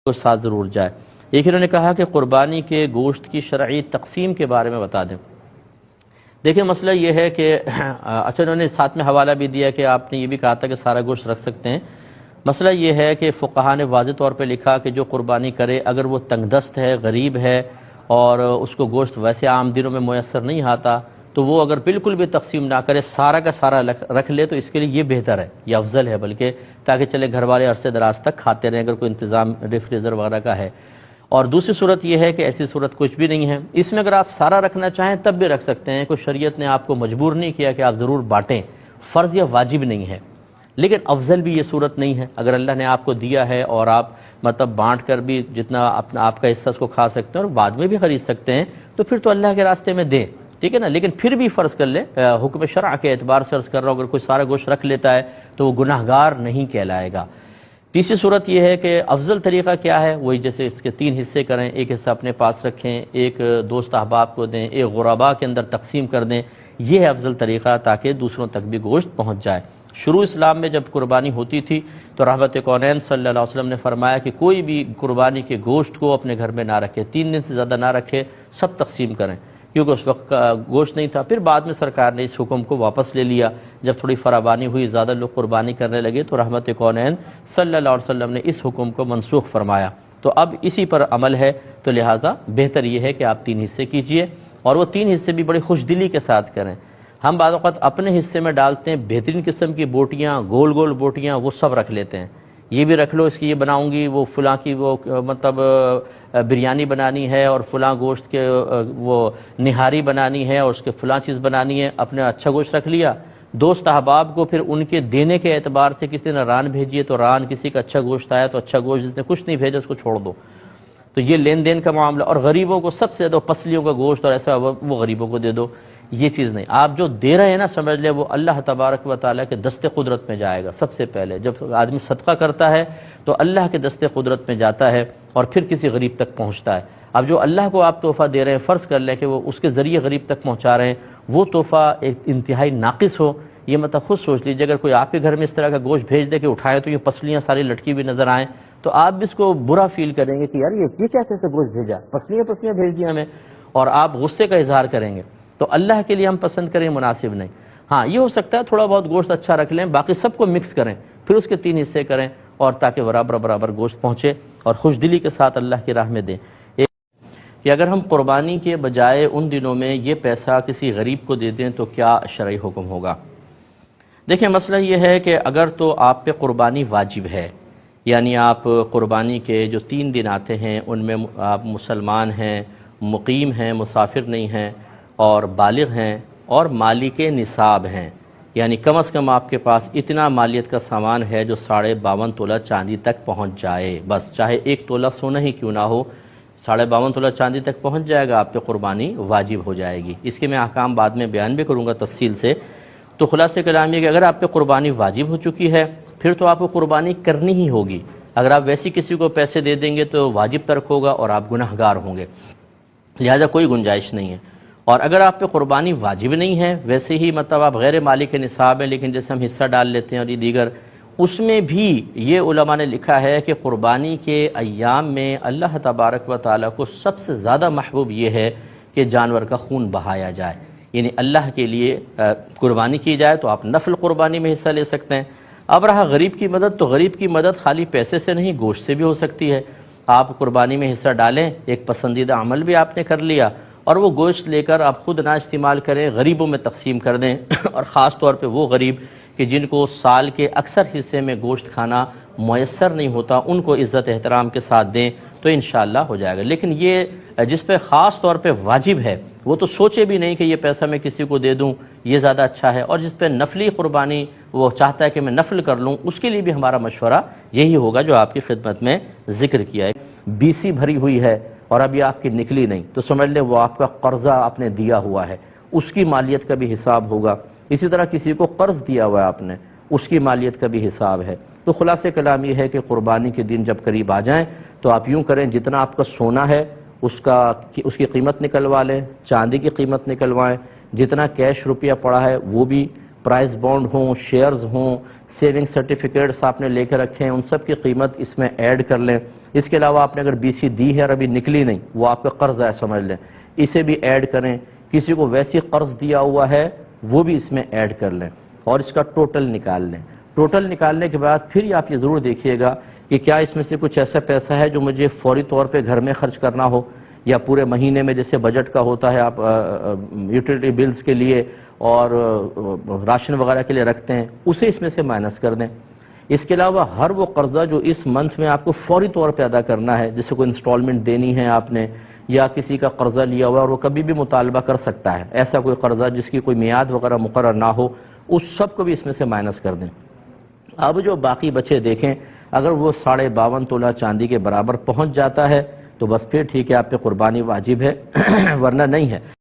کو ساتھ ضرور جائے۔ ایک انہوں نے کہا کہ قربانی کے گوشت کی شرعی تقسیم کے بارے میں بتا دیں۔ دیکھیں مسئلہ یہ ہے کہ اچھا انہوں نے ساتھ میں حوالہ بھی دیا کہ آپ نے یہ بھی کہا تھا کہ سارا گوشت رکھ سکتے ہیں۔ مسئلہ یہ ہے کہ فقہا نے واضح طور پہ لکھا کہ جو قربانی کرے اگر وہ تنگ دست ہے، غریب ہے اور اس کو گوشت ویسے عام دنوں میں میسر نہیں آتا تو وہ اگر بالکل بھی تقسیم نہ کرے، سارا کا سارا رکھ لے تو اس کے لیے یہ بہتر ہے، یہ افضل ہے بلکہ، تاکہ چلے گھر والے عرصے دراز تک کھاتے رہیں اگر کوئی انتظام ریفریزر وغیرہ کا ہے۔ اور دوسری صورت یہ ہے کہ ایسی صورت کچھ بھی نہیں ہے، اس میں اگر آپ سارا رکھنا چاہیں تب بھی رکھ سکتے ہیں، کوئی شریعت نے آپ کو مجبور نہیں کیا کہ آپ ضرور بانٹیں، فرض یا واجب نہیں ہے، لیکن افضل بھی یہ صورت نہیں ہے۔ اگر اللہ نے آپ کو دیا ہے اور آپ مطلب بانٹ کر بھی جتنا آپ کا حصہ اس کو کھا سکتے ہیں اور بعد میں بھی خرید سکتے ہیں تو پھر تو اللہ کے راستے میں دیں، ٹھیک ہے نا، لیکن پھر بھی فرض کر لیں، حکم شرع کے اعتبار سے عرض کر رہا ہوں، اگر کوئی سارا گوشت رکھ لیتا ہے تو وہ گناہگار نہیں کہلائے گا۔ تیسری صورت یہ ہے کہ افضل طریقہ کیا ہے، وہی جیسے اس کے 3 حصے کریں، ایک حصہ اپنے پاس رکھیں، ایک دوست احباب کو دیں، ایک غرباء کے اندر تقسیم کر دیں، یہ ہے افضل طریقہ تاکہ دوسروں تک بھی گوشت پہنچ جائے۔ شروع اسلام میں جب قربانی ہوتی تھی تو رحمت کونین صلی اللہ علیہ وسلم نے فرمایا کہ کوئی بھی قربانی کے گوشت کو اپنے گھر میں نہ رکھے، 3 دن سے زیادہ نہ رکھے، سب تقسیم کریں، کیونکہ اس وقت گوشت نہیں تھا۔ پھر بعد میں سرکار نے اس حکم کو واپس لے لیا، جب تھوڑی فراوانی ہوئی، زیادہ لوگ قربانی کرنے لگے تو رحمت کونین صلی اللہ علیہ وسلم نے اس حکم کو منسوخ فرمایا، تو اب اسی پر عمل ہے، تو لہذا بہتر یہ ہے کہ آپ 3 حصے کیجئے اور وہ 3 حصے بھی بڑی خوش دلی کے ساتھ کریں۔ ہم بعض اوقات اپنے حصے میں ڈالتے ہیں بہترین قسم کی بوٹیاں، گول گول بوٹیاں، وہ سب رکھ لیتے ہیں، یہ بھی رکھ لو، اس کی یہ بناؤں گی، وہ فلاں کی وہ مطلب بریانی بنانی ہے اور فلاں گوشت کے وہ نہاری بنانی ہے اور اس کے فلاں چیز بنانی ہے، اپنے اچھا گوشت رکھ لیا۔ دوست احباب کو پھر ان کے دینے کے اعتبار سے کسی نے ران بھیجیے تو ران، کسی کا اچھا گوشت آیا تو اچھا گوشت، جس نے کچھ نہیں بھیجا اس کو چھوڑ دو، تو یہ لین دین کا معاملہ۔ اور غریبوں کو سب سے زیادہ پسلیوں کا گوشت اور ایسا وہ غریبوں کو دے دو، یہ چیز نہیں۔ آپ جو دے رہے ہیں نا، سمجھ لیں وہ اللہ تبارک و تعالیٰ کے دست قدرت میں جائے گا۔ سب سے پہلے جب آدمی صدقہ کرتا ہے تو اللہ کے دست قدرت میں جاتا ہے اور پھر کسی غریب تک پہنچتا ہے۔ اب جو اللہ کو آپ تحفہ دے رہے ہیں، فرض کر لیں کہ وہ اس کے ذریعے غریب تک پہنچا رہے ہیں، وہ تحفہ ایک انتہائی ناقص ہو، یہ مطلب خود سوچ لیجیے، اگر کوئی آپ کے گھر میں اس طرح کا گوشت بھیج دے کہ اٹھائے تو یہ پسلیاں ساری لٹکی بھی نظر آئیں تو آپ بھی اس کو برا فیل کریں گے کہ یار یہ کیا کیسے گوشت بھیجا، پسلیاں بھیج دیا ہمیں، اور آپ غصے کا اظہار کریں گے۔ تو اللہ کے لیے ہم پسند کریں مناسب نہیں۔ ہاں یہ ہو سکتا ہے تھوڑا بہت گوشت اچھا رکھ لیں، باقی سب کو مکس کریں، پھر اس کے 3 حصے کریں، اور تاکہ برابر گوشت پہنچے اور خوش دلی کے ساتھ اللہ کی راہ میں دیں۔ کہ اگر ہم قربانی کے بجائے ان دنوں میں یہ پیسہ کسی غریب کو دے دیں تو کیا شرعی حکم ہوگا؟ دیکھیں مسئلہ یہ ہے کہ اگر تو آپ پہ قربانی واجب ہے، یعنی آپ قربانی کے جو 3 دن آتے ہیں ان میں آپ مسلمان ہیں، مقیم ہیں، مسافر نہیں ہیں اور بالغ ہیں اور مالک نصاب ہیں، یعنی کم از کم آپ کے پاس اتنا مالیت کا سامان ہے جو 52.5 تولہ چاندی تک پہنچ جائے، بس چاہے 1 تولہ سونا ہی کیوں نہ ہو، 52.5 تولہ چاندی تک پہنچ جائے گا، آپ پہ قربانی واجب ہو جائے گی۔ اس کے میں احکام بعد میں بیان بھی کروں گا تفصیل سے۔ تو خلاصہ کلام یہ کہ اگر آپ پہ قربانی واجب ہو چکی ہے پھر تو آپ کو قربانی کرنی ہی ہوگی، اگر آپ ویسی کسی کو پیسے دے دیں گے تو واجب ترک ہوگا اور آپ گناہگار ہوں گے، لہذا کوئی گنجائش نہیں ہے۔ اور اگر آپ پہ قربانی واجب نہیں ہے، ویسے ہی مطلب آپ غیر مالک نصاب ہیں لیکن جیسے ہم حصہ ڈال لیتے ہیں اور یہ دیگر، اس میں بھی یہ علماء نے لکھا ہے کہ قربانی کے ایام میں اللہ تبارک و تعالیٰ کو سب سے زیادہ محبوب یہ ہے کہ جانور کا خون بہایا جائے، یعنی اللہ کے لیے قربانی کی جائے، تو آپ نفل قربانی میں حصہ لے سکتے ہیں۔ اب رہا غریب کی مدد، تو غریب کی مدد خالی پیسے سے نہیں، گوشت سے بھی ہو سکتی ہے۔ آپ قربانی میں حصہ ڈالیں، ایک پسندیدہ عمل بھی آپ نے کر لیا، اور وہ گوشت لے کر آپ خود نہ استعمال کریں، غریبوں میں تقسیم کر دیں اور خاص طور پہ وہ غریب کہ جن کو سال کے اکثر حصے میں گوشت کھانا میسر نہیں ہوتا، ان کو عزت احترام کے ساتھ دیں تو انشاءاللہ ہو جائے گا۔ لیکن یہ جس پہ خاص طور پہ واجب ہے وہ تو سوچے بھی نہیں کہ یہ پیسہ میں کسی کو دے دوں، یہ زیادہ اچھا ہے، اور جس پہ نفلی قربانی وہ چاہتا ہے کہ میں نفل کر لوں، اس کے لیے بھی ہمارا مشورہ یہی ہوگا جو آپ کی خدمت میں ذکر کیا ہے۔ BC بھری ہوئی ہے اور ابھی آپ کی نکلی نہیں تو سمجھ لیں وہ آپ کا قرضہ آپ نے دیا ہوا ہے، اس کی مالیت کا بھی حساب ہوگا۔ اسی طرح کسی کو قرض دیا ہوا ہے آپ نے، اس کی مالیت کا بھی حساب ہے۔ تو خلاصہ کلام یہ ہے کہ قربانی کے دن جب قریب آ جائیں تو آپ یوں کریں، جتنا آپ کا سونا ہے اس کی قیمت نکلوا لیں، چاندی کی قیمت نکلوائیں، جتنا کیش روپیہ پڑا ہے وہ بھی، پرائز بانڈ ہوں، شیئرز ہوں، سیونگ سرٹیفکیٹس آپ نے لے کے رکھے ہیں، ان سب کی قیمت اس میں ایڈ کر لیں۔ اس کے علاوہ آپ نے اگر BC دی ہے اور ابھی نکلی نہیں، وہ آپ کا قرض ہے سمجھ لیں، اسے بھی ایڈ کریں۔ کسی کو ویسی قرض دیا ہوا ہے وہ بھی اس میں ایڈ کر لیں اور اس کا ٹوٹل نکال لیں۔ ٹوٹل نکالنے کے بعد پھر آپ یہ ضرور دیکھیے گا کہ کیا اس میں سے کچھ ایسا پیسہ ہے جو مجھے فوری طور پہ گھر میں خرچ کرنا ہو، یا پورے مہینے میں جیسے بجٹ کا ہوتا ہے، آپ یوٹیلیٹی بلز کے لیے اور راشن وغیرہ کے لیے رکھتے ہیں، اسے اس میں سے مائنس کر دیں۔ اس کے علاوہ ہر وہ قرضہ جو اس منتھ میں آپ کو فوری طور پہ ادا کرنا ہے، جسے کوئی انسٹالمنٹ دینی ہے آپ نے، یا کسی کا قرضہ لیا ہوا ہے اور وہ کبھی بھی مطالبہ کر سکتا ہے، ایسا کوئی قرضہ جس کی کوئی میعاد وغیرہ مقرر نہ ہو، اس سب کو بھی اس میں سے مائنس کر دیں۔ اب جو باقی بچے دیکھیں، اگر وہ 52.5 تولہ چاندی کے برابر پہنچ جاتا ہے تو بس پھر ٹھیک ہے، آپ پہ قربانی واجب ہے، ورنہ نہیں ہے۔